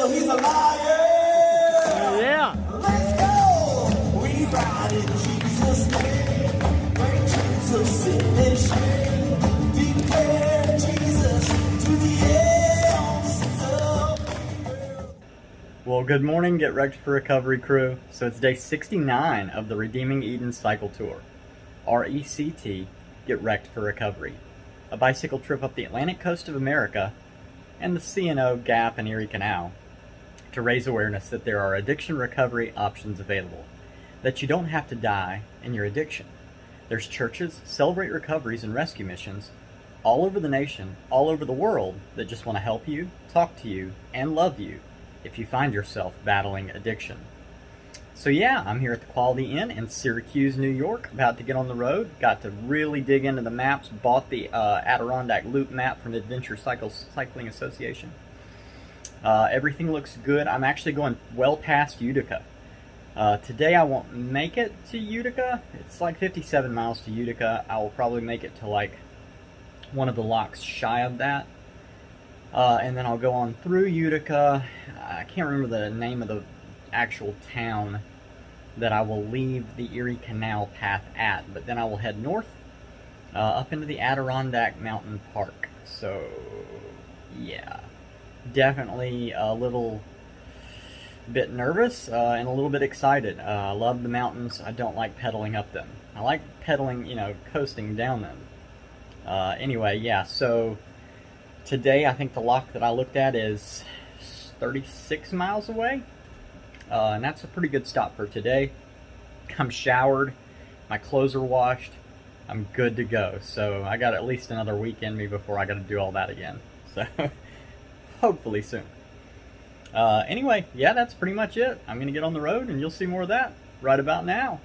He's a liar. Yeah. Let's go. We ride in Jesus' name. Bring Jesus in his shame. Declare Jesus to the ends of the earth. Well, good morning, Get Wrecked for Recovery crew. So it's day 69 of the Redeeming Eden Cycle Tour. RECT, Get Wrecked for Recovery. A bicycle trip up the Atlantic coast of America and the C&O, Gap, and Erie Canal to raise awareness that there are addiction recovery options available, that you don't have to die in your addiction. There's churches, Celebrate Recoveries, and rescue missions all over the nation, all over the world, that just want to help you, talk to you, and love you if you find yourself battling addiction. So yeah, I'm here at the Quality Inn in Syracuse, New York, about to get on the road. Got to really dig into the maps, bought the Adirondack Loop map from the Adventure Cycling Association. Everything looks good. I'm actually going well past Utica. Today I won't make it to Utica. It's like 57 miles to Utica. I will probably make it to like one of the locks shy of that. And then I'll go on through Utica. I can't remember the name of the actual town that I will leave the Erie Canal path at, but then I will head north up into the Adirondack Mountain Park. So yeah, definitely a little bit nervous and a little bit excited. I love the mountains. I don't like pedaling up them. I like pedaling, coasting down them. Anyway, yeah, so today I think the lock that I looked at is 36 miles away. And that's a pretty good stop for today. I'm showered, my clothes are washed, I'm good to go. So I got at least another week in me before I got to do all that again. So hopefully soon. Anyway, yeah, that's pretty much it. I'm going to get on the road and you'll see more of that right about now.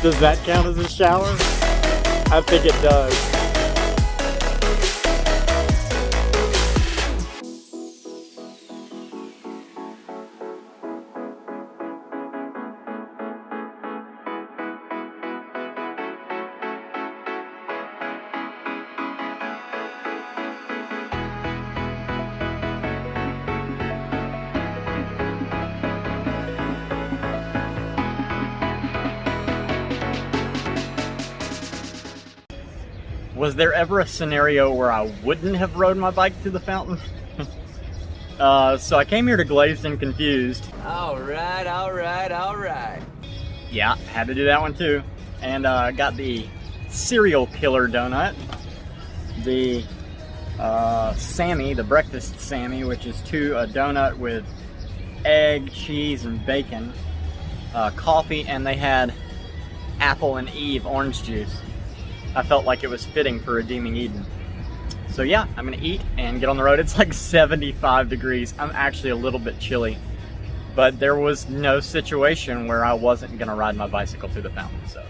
Does that count as a shower? I think it does. Was there ever a scenario where I wouldn't have rode my bike to the fountain? So I came here to Glazed and Confused. Alright. Yeah, had to do that one too. And got the serial killer donut. The Sammy, the breakfast Sammy, which is a donut with egg, cheese, and bacon. Coffee, and they had Apple and Eve orange juice. I felt like it was fitting for Redeeming Eden. So yeah, I'm gonna eat and get on the road. It's like 75 degrees. I'm actually a little bit chilly, but there was no situation where I wasn't gonna ride my bicycle to the fountain. So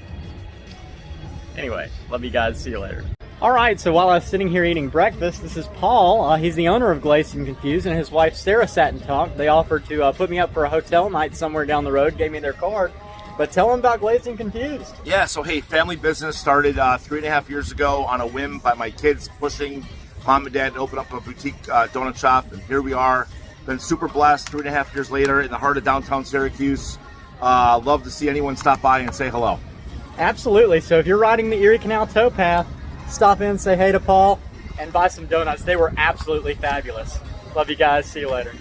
anyway, love you guys, see you later. All right, so while I was sitting here eating breakfast, this is Paul. He's the owner of Glazed and Confused, and his wife Sarah sat and talked. They offered to put me up for a hotel night somewhere down the road, gave me their card. But tell them about Glazed and Confused. Yeah, so hey, family business started 3.5 years ago on a whim by my kids pushing mom and dad to open up a boutique donut shop, and here we are. Been super blessed 3.5 years later in the heart of downtown Syracuse. Love to see anyone stop by and say hello. Absolutely. So if you're riding the Erie Canal towpath, stop in, say hey to Paul, and buy some donuts. They were absolutely fabulous. Love you guys. See you later.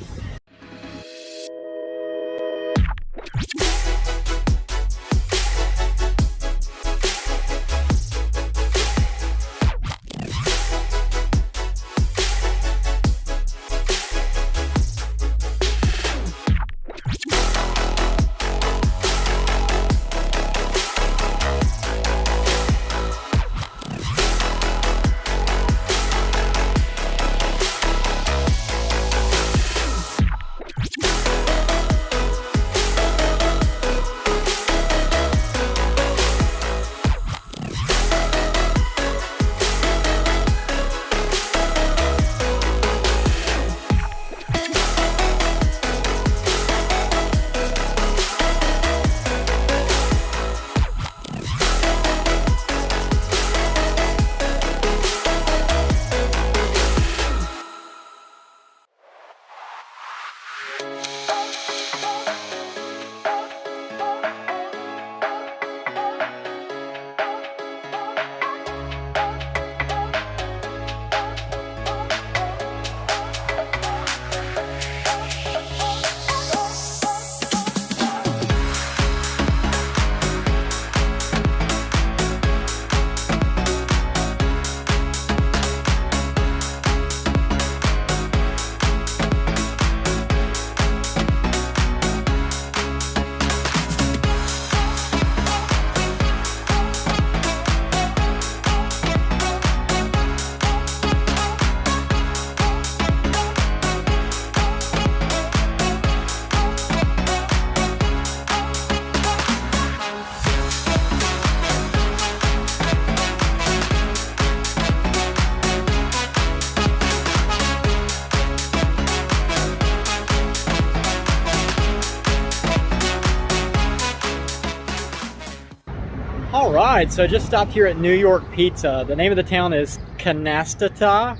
All right, so I just stopped here at New York Pizza. The name of the town is Canastota,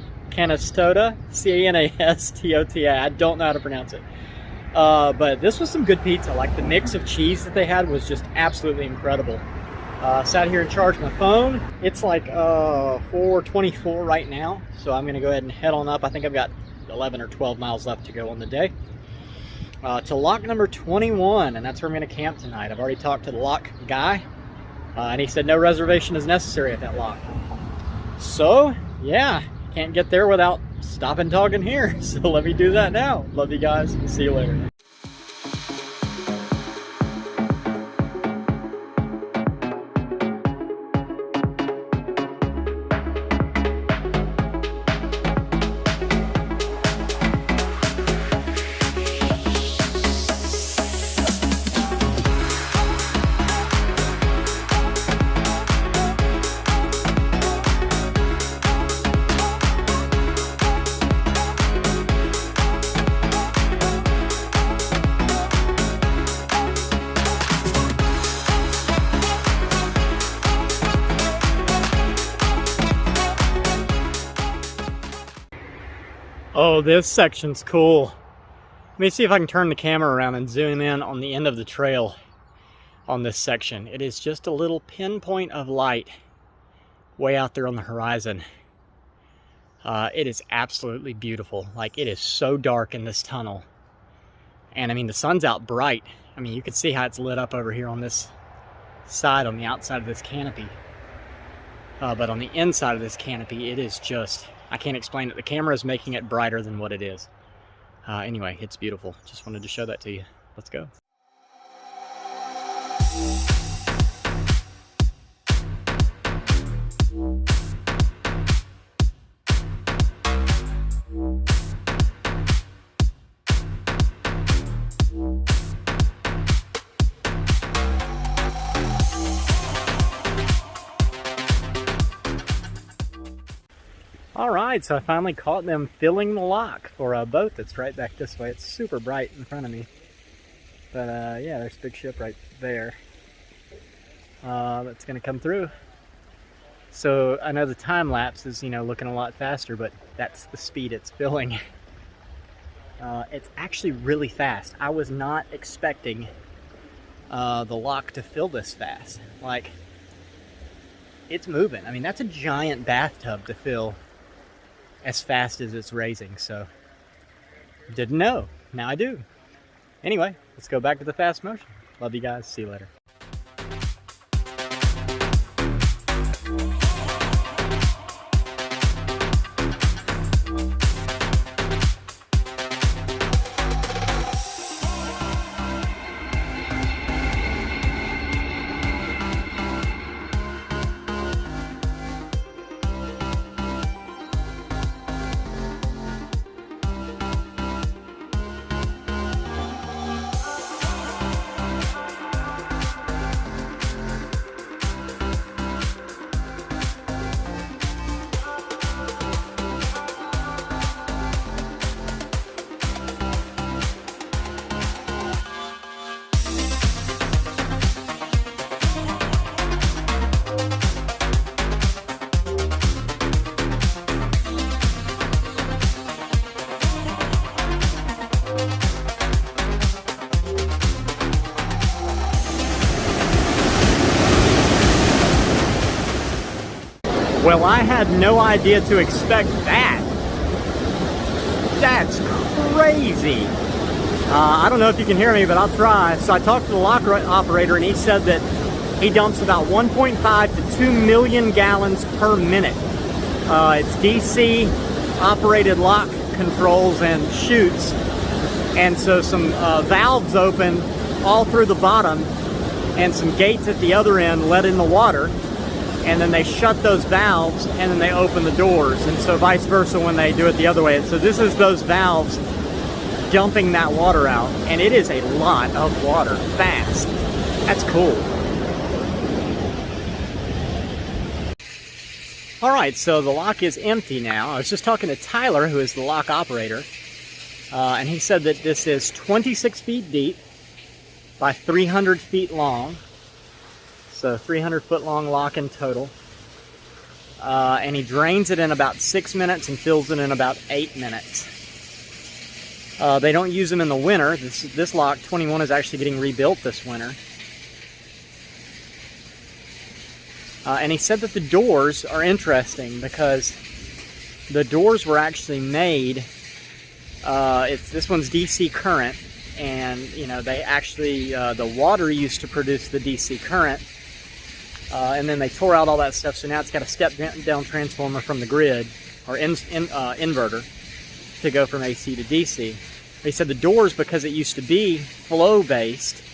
C-A-N-A-S-T-O-T-A. I don't know how to pronounce it. But this was some good pizza. Like the mix of cheese that they had was just absolutely incredible. Sat here and charged my phone. It's like 4:24 right now, so I'm gonna go ahead and head on up. I think I've got 11 or 12 miles left to go on the day. To lock number 21, and that's where I'm gonna camp tonight. I've already talked to the lock guy. And he said no reservation is necessary at that lock. So, yeah, can't get there without stopping talking here. So let me do that now. Love you guys. See you later. Oh, this section's cool. Let me see if I can turn the camera around and zoom in on the end of the trail on this section. It is just a little pinpoint of light way out there on the horizon. It is absolutely beautiful. Like, it is so dark in this tunnel. And I mean, the sun's out bright. I mean, you can see how it's lit up over here on this side, on the outside of this canopy. But on the inside of this canopy, it is just, I can't explain it. The camera is making it brighter than what it is. Anyway, it's beautiful. Just wanted to show that to you. Let's go. Alright, so I finally caught them filling the lock for a boat that's right back this way. It's super bright in front of me. But yeah, there's a big ship right there. That's going to come through. So I know the time lapse is, you know, looking a lot faster, but that's the speed it's filling. It's actually really fast. I was not expecting the lock to fill this fast. Like, it's moving. I mean, that's a giant bathtub to fill as fast as it's raising. So, didn't know. Now I do. Anyway, let's go back to the fast motion. Love you guys. See you later. Well, I had no idea to expect that. That's crazy. I don't know if you can hear me, but I'll try. So I talked to the lock operator, and he said that he dumps about 1.5 to 2 million gallons per minute. It's DC operated lock controls and chutes. And so some valves open all through the bottom and some gates at the other end let in the water. And then they shut those valves and then they open the doors. And so vice versa when they do it the other way. So this is those valves dumping that water out. And it is a lot of water, fast. That's cool. All right, so the lock is empty now. I was just talking to Tyler, who is the lock operator. And he said that this is 26 feet deep by 300 feet long. So 300-foot long lock in total. And he drains it in about 6 minutes and fills it in about 8 minutes. They don't use them in the winter. This lock, 21, is actually getting rebuilt this winter. And he said that the doors are interesting because the doors were actually made, this one's DC current, and you know, they actually, the water used to produce the DC current. And then they tore out all that stuff, so now it's got a step-down transformer from the grid, or inverter, to go from AC to DC. They said the doors, because it used to be flow-based,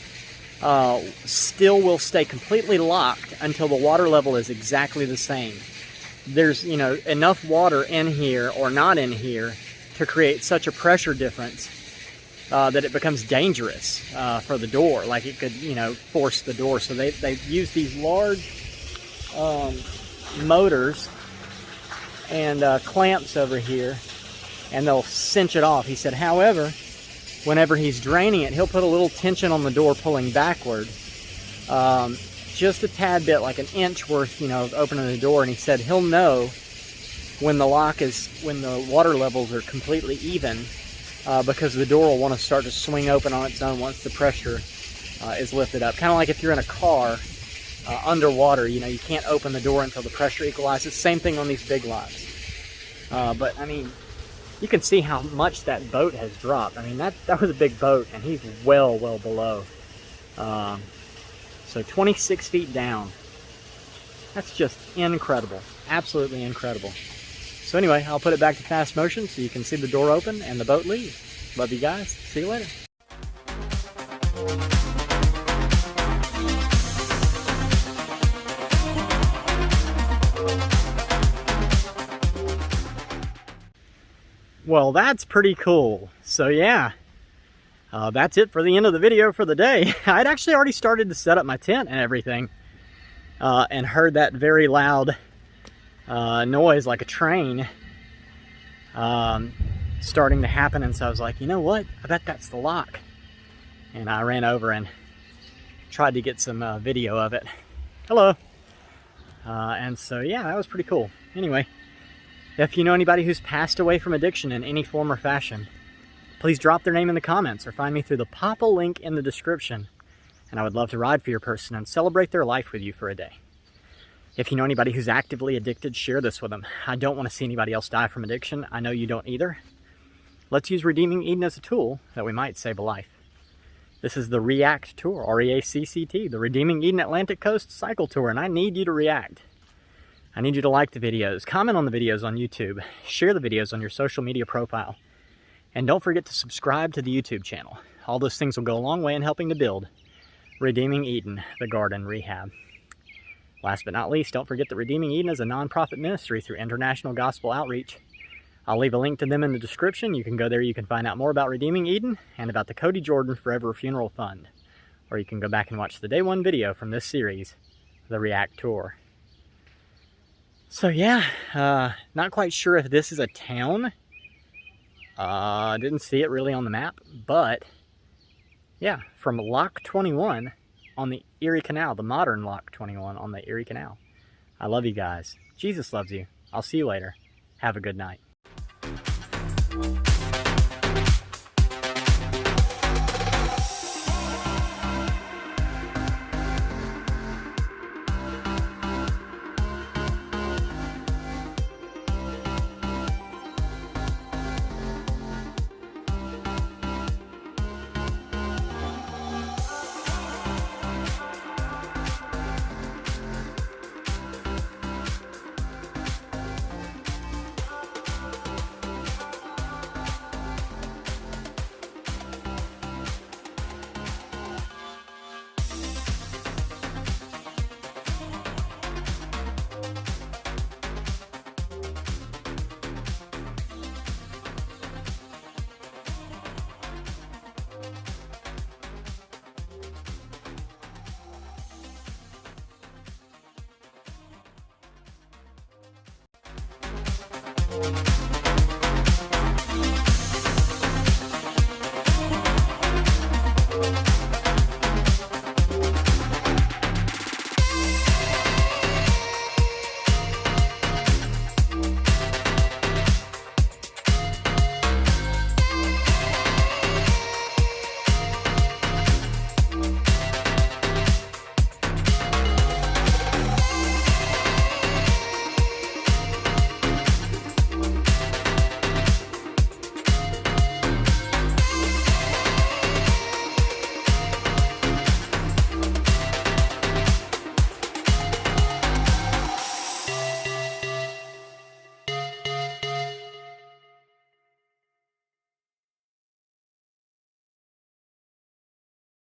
still will stay completely locked until the water level is exactly the same. There's, you know, enough water in here or not in here to create such a pressure difference that it becomes dangerous for the door. Like it could, you know, force the door. So they use these large motors and clamps over here, and they'll cinch it off. He said, however, whenever he's draining it, he'll put a little tension on the door pulling backward, just a tad bit, like an inch worth, you know, of opening the door. And he said he'll know when the water levels are completely even, because the door will want to start to swing open on its own once the pressure is lifted up. Kind of like if you're in a car underwater, you know, you can't open the door until the pressure equalizes. Same thing on these big lots. But I mean, you can see how much that boat has dropped. I mean, that was a big boat, and he's well below. So 26 feet down. That's just incredible. Absolutely incredible. So anyway, I'll put it back to fast motion so you can see the door open and the boat leave. Love you guys. See you later. Well, that's pretty cool. So yeah, that's it for the end of the video for the day. I'd actually already started to set up my tent and everything, and heard that very loud noise like a train starting to happen, and so I was like, you know what, I bet that's the lock. And I ran over and tried to get some video of it. Hello. And so yeah, that was pretty cool. Anyway, if you know anybody who's passed away from addiction in any form or fashion, please drop their name in the comments or find me through the Papa link in the description, and I would love to ride for your person and celebrate their life with you for a day. If you know anybody who's actively addicted, share this with them. I don't want to see anybody else die from addiction. I know you don't either. Let's use Redeeming Eden as a tool that we might save a life. This is the REACCT Tour, R-E-A-C-C-T, the Redeeming Eden Atlantic Coast Cycle Tour, and I need you to react. I need you to like the videos, comment on the videos on YouTube, share the videos on your social media profile, and don't forget to subscribe to the YouTube channel. All those things will go a long way in helping to build Redeeming Eden, the Garden Rehab. Last but not least, don't forget that Redeeming Eden is a nonprofit ministry through International Gospel Outreach. I'll leave a link to them in the description. You can go there, you can find out more about Redeeming Eden and about the Cody Jordan Forever Funeral Fund. Or you can go back and watch the day one video from this series, the REACCT Tour. So yeah, not quite sure if this is a town. Didn't see it really on the map, but yeah, from Lock 21 on the Erie Canal, the modern Lock 21 on the Erie Canal. I love you guys. Jesus loves you. I'll see you later. Have a good night.